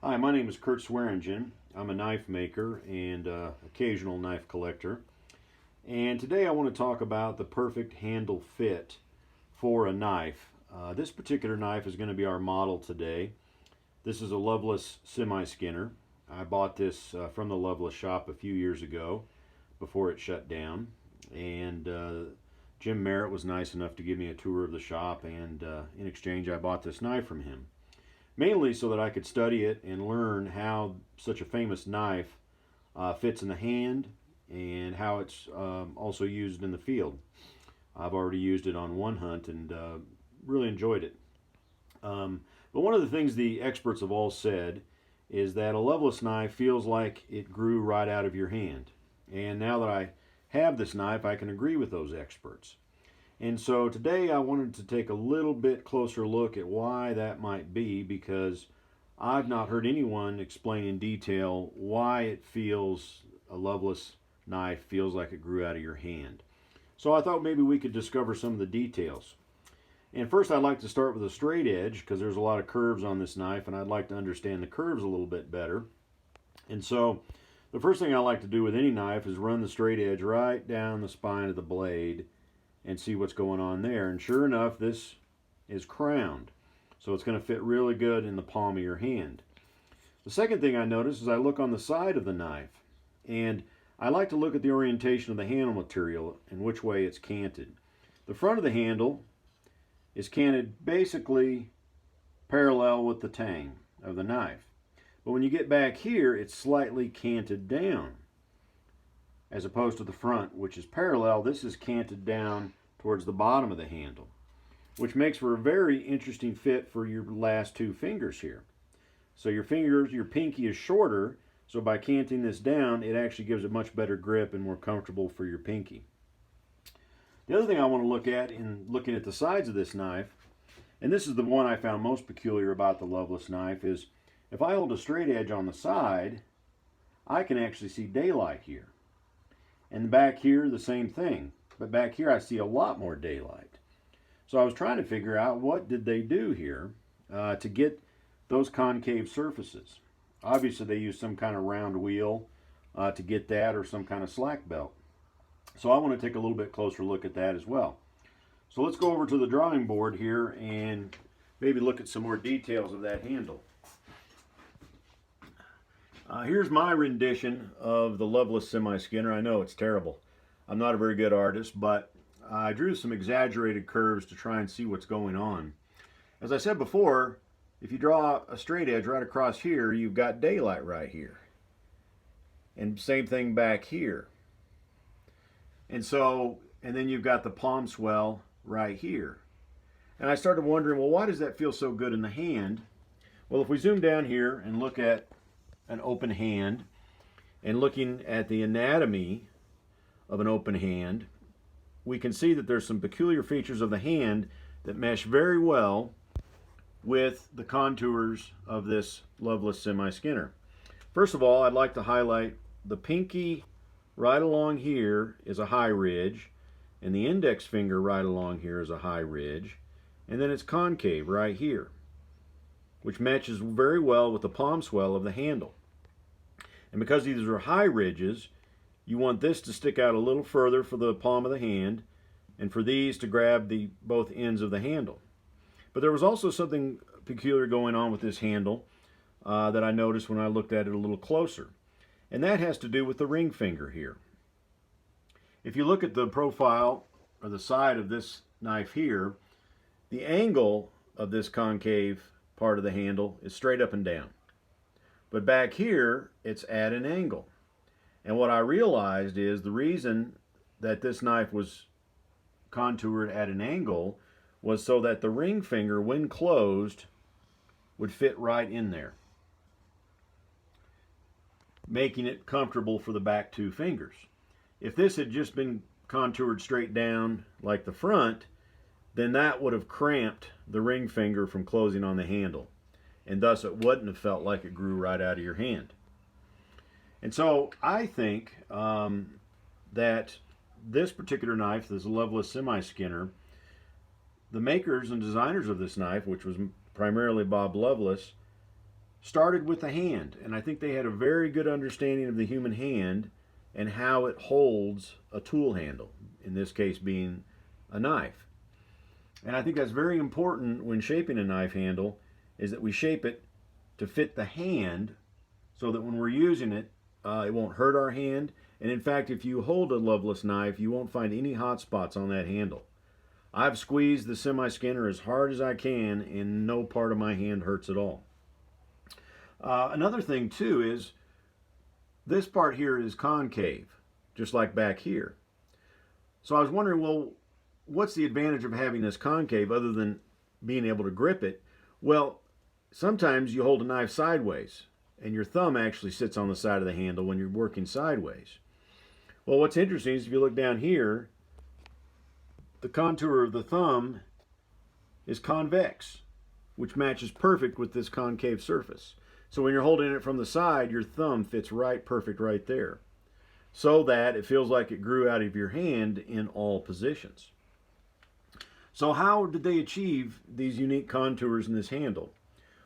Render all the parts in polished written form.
Hi, my name is Kurt Swearingen. I'm a knife maker and occasional knife collector. And today I want to talk about the perfect handle fit for a knife. This particular knife is going to be our model today. This is a Loveless semi-skinner. I bought this from the Loveless shop a few years ago before it shut down. And Jim Merritt was nice enough to give me a tour of the shop, and in exchange I bought this knife from him. Mainly so that I could study it and learn how such a famous knife fits in the hand and how it's also used in the field. I've already used it on one hunt and really enjoyed it. But one of the things the experts have all said is that a Loveless knife feels like it grew right out of your hand. And now that I have this knife, I can agree with those experts. And so today I wanted to take a little bit closer look at why that might be, because I've not heard anyone explain in detail why a Loveless knife feels like it grew out of your hand. So I thought maybe we could discover some of the details. And first I'd like to start with a straight edge, because there's a lot of curves on this knife and I'd like to understand the curves a little bit better. And so the first thing I like to do with any knife is run the straight edge right down the spine of the blade and see what's going on there. And sure enough, this is crowned. So it's going to fit really good in the palm of your hand. The second thing I notice is I look on the side of the knife, and I like to look at the orientation of the handle material and which way it's canted. The front of the handle is canted basically parallel with the tang of the knife. But when you get back here, it's slightly canted down, as opposed to the front, which is parallel. This is canted down towards the bottom of the handle, which makes for a very interesting fit for your last two fingers here. So your pinky is shorter, so by canting this down, it actually gives a much better grip and more comfortable for your pinky. The other thing I want to look at in looking at the sides of this knife, and this is the one I found most peculiar about the Loveless knife, is if I hold a straight edge on the side, I can actually see daylight here. And back here, the same thing. But back here, I see a lot more daylight. So I was trying to figure out what did they do here to get those concave surfaces. Obviously, they used some kind of round wheel to get that, or some kind of slack belt. So I want to take a little bit closer look at that as well. So let's go over to the drawing board here and maybe look at some more details of that handle. Here's my rendition of the Loveless semi-skinner. I know it's terrible. I'm not a very good artist, but I drew some exaggerated curves to try and see what's going on. As I said before, if you draw a straight edge right across here, you've got daylight right here. And same thing back here. And then you've got the palm swell right here. And I started wondering, well, why does that feel so good in the hand? Well, if we zoom down here and look at an open hand, and looking at the anatomy of an open hand, we can see that there's some peculiar features of the hand that mesh very well with the contours of this Loveless semi-skinner. First of all, I'd like to highlight the pinky right along here is a high ridge, and the index finger right along here is a high ridge, and then it's concave right here, which matches very well with the palm swell of the handle. And because these are high ridges, you want this to stick out a little further for the palm of the hand, and for these to grab both ends of the handle. But there was also something peculiar going on with this handle that I noticed when I looked at it a little closer. And that has to do with the ring finger here. If you look at the profile or the side of this knife here, the angle of this concave part of the handle is straight up and down. But back here, it's at an angle. And what I realized is the reason that this knife was contoured at an angle was so that the ring finger, when closed, would fit right in there, making it comfortable for the back two fingers. If this had just been contoured straight down like the front, then that would have cramped the ring finger from closing on the handle, and thus it wouldn't have felt like it grew right out of your hand. And so I think that this particular knife, this Loveless semi-skinner, the makers and designers of this knife, which was primarily Bob Loveless, started with the hand, and I think they had a very good understanding of the human hand and how it holds a tool handle, in this case being a knife. And I think that's very important when shaping a knife handle, is that we shape it to fit the hand so that when we're using it, it won't hurt our hand. And in fact, if you hold a Loveless knife, you won't find any hot spots on that handle. I've squeezed the semi-skinner as hard as I can, and no part of my hand hurts at all. Another thing too is this part here is concave, just like back here. So I was wondering, well, what's the advantage of having this concave other than being able to grip it? Well, sometimes you hold a knife sideways and your thumb actually sits on the side of the handle when you're working sideways. Well, what's interesting is if you look down here, the contour of the thumb is convex, which matches perfect with this concave surface. So when you're holding it from the side, your thumb fits perfect right there, so that it feels like it grew out of your hand in all positions. So how did they achieve these unique contours in this handle?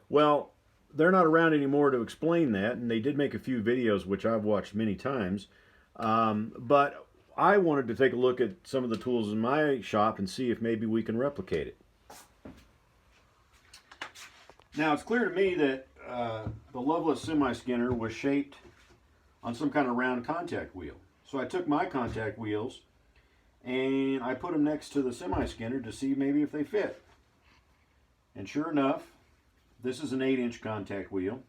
Well, they're not around anymore to explain that, and they did make a few videos which I've watched many times, but I wanted to take a look at some of the tools in my shop and see if maybe we can replicate it. Now, it's clear to me that the Loveless semi-skinner was shaped on some kind of round contact wheel. So I took my contact wheels and I put them next to the semi-skinner to see maybe if they fit. And sure enough, this is an 8-inch contact wheel,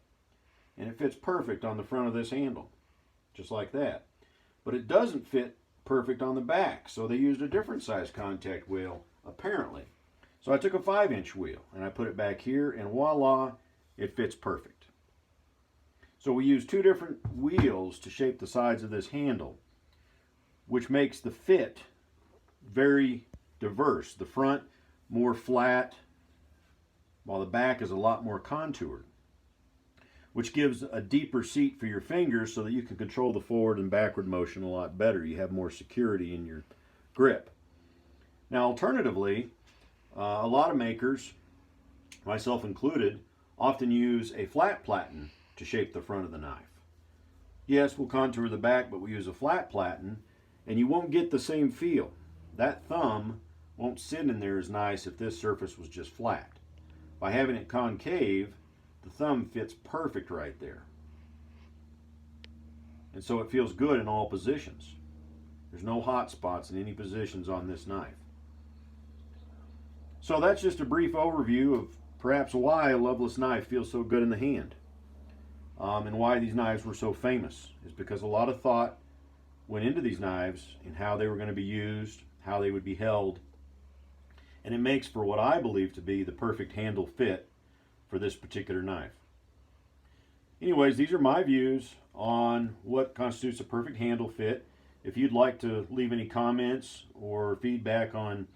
and it fits perfect on the front of this handle, just like that. But it doesn't fit perfect on the back, so they used a different size contact wheel, apparently. So I took a 5-inch wheel, and I put it back here, and voila, it fits perfect. So we used 2 different wheels to shape the sides of this handle, which makes the fit very diverse. The front more flat, while the back is a lot more contoured, which gives a deeper seat for your fingers so that you can control the forward and backward motion a lot better. You have more security in your grip. Now, alternatively, a lot of makers, myself included, often use a flat platen to shape the front of the knife. Yes, we'll contour the back, but we use a flat platen, and you won't get the same feel. That thumb won't sit in there as nice if this surface was just flat. By having it concave, the thumb fits perfect right there. And so it feels good in all positions. There's no hot spots in any positions on this knife. So that's just a brief overview of perhaps why a Loveless knife feels so good in the hand. And why these knives were so famous is because a lot of thought went into these knives and how they were going to be used, how they would be held, and it makes for what I believe to be the perfect handle fit for this particular knife. Anyways, these are my views on what constitutes a perfect handle fit. If you'd like to leave any comments or feedback on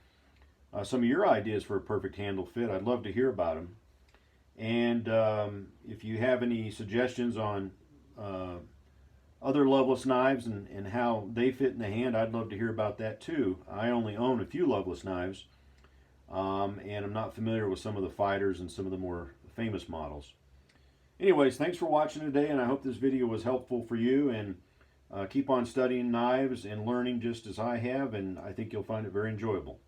some of your ideas for a perfect handle fit, I'd love to hear about them. And if you have any suggestions on other Loveless knives and how they fit in the hand, I'd love to hear about that too. I only own a few Loveless knives, and I'm not familiar with some of the fighters and some of the more famous models. Anyways, thanks for watching today, and I hope this video was helpful for you, and keep on studying knives and learning just as I have, and I think you'll find it very enjoyable.